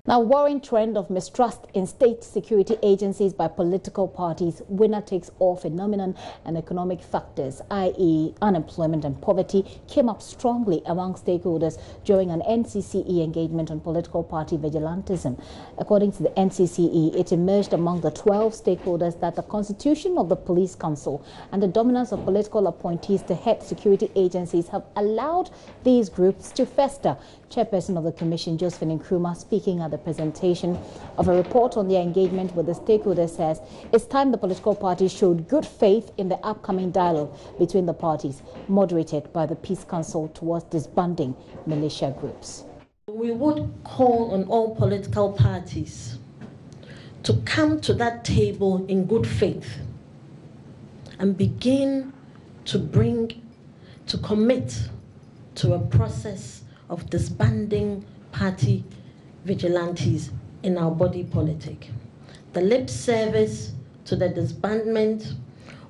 Now, worrying trend of mistrust in state security agencies by political parties, winner-takes-all phenomenon and economic factors, i.e. unemployment and poverty, came up strongly among stakeholders during an NCCE engagement on political party vigilantism. According to the NCCE, it emerged among the 12 stakeholders that the constitution of the Police Council and the dominance of political appointees to head security agencies have allowed these groups to fester. Chairperson of the Commission, Josephine Nkrumah, speaking at the presentation of a report on their engagement with the stakeholders, says it's time the political parties showed good faith in the upcoming dialogue between the parties, moderated by the Peace Council towards disbanding militia groups. We would call on all political parties to come to that table in good faith and begin to commit to a process of disbanding party vigilantes in our body politic. The lip service to the disbandment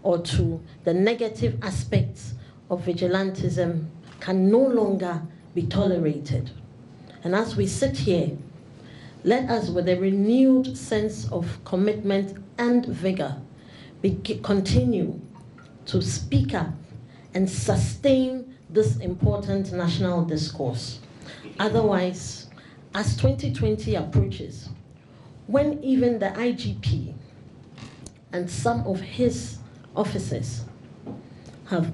or to the negative aspects of vigilantism can no longer be tolerated. And as we sit here, let us, with a renewed sense of commitment and vigor, continue to speak up and sustain this important national discourse. Otherwise, as 2020 approaches, when even the IGP and some of his officers have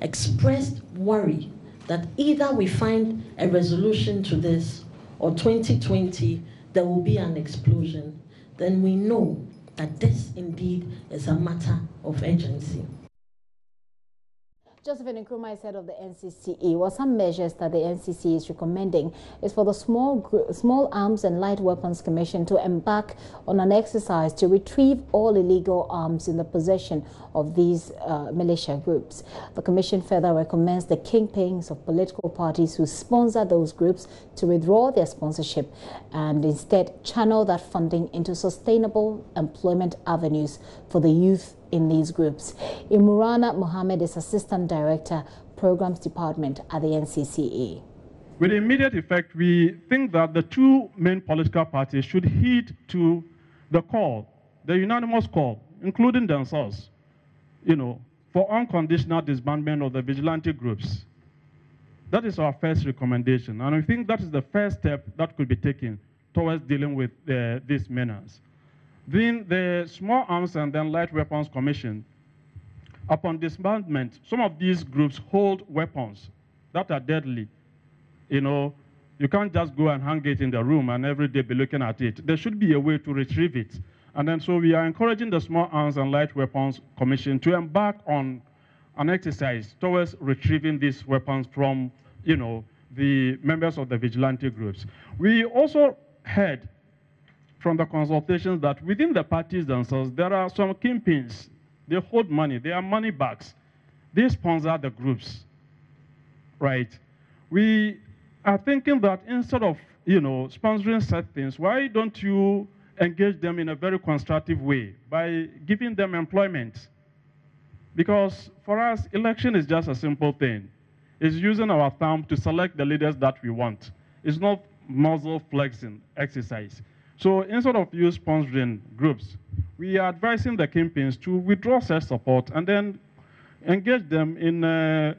expressed worry that either we find a resolution to this or 2020 there will be an explosion, then we know that this indeed is a matter of urgency. Josephine Nkrumah is head of the NCCE. Well, some measures that the NCCE is recommending is for the Small Arms and Light Weapons Commission to embark on an exercise to retrieve all illegal arms in the possession of these militia groups. The commission further recommends the kingpins of political parties who sponsor those groups to withdraw their sponsorship and instead channel that funding into sustainable employment avenues for the youth in these groups. Imurana Mohammed is Assistant Director, Programs Department at the NCCE. With immediate effect, we think that the two main political parties should heed to the call, the unanimous call, including themselves, for unconditional disbandment of the vigilante groups. That is our first recommendation, and we think that is the first step that could be taken towards dealing with these menace. Then the Small Arms and then Light Weapons Commission, upon disbandment, some of these groups hold weapons that are deadly. You can't just go and hang it in the room and every day be looking at it. There should be a way to retrieve it. And then so we are encouraging the Small Arms and Light Weapons Commission to embark on an exercise towards retrieving these weapons from, the members of the vigilante groups. We also heard from the consultations that within the parties themselves, there are some kingpins. They hold money. They are money bags. They sponsor the groups, right? We are thinking that instead of, sponsoring such things, why don't you engage them in a very constructive way by giving them employment? Because for us, election is just a simple thing. It's using our thumb to select the leaders that we want. It's not muzzle flexing exercise. So instead of you sponsoring groups, we are advising the kingpins to withdraw such support and then engage them in a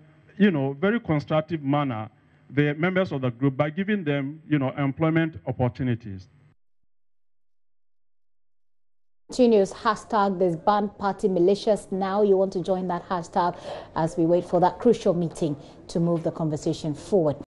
very constructive manner, the members of the group, by giving them employment opportunities. JoyNews hashtag disband party militias now. You want to join that hashtag as we wait for that crucial meeting to move the conversation forward.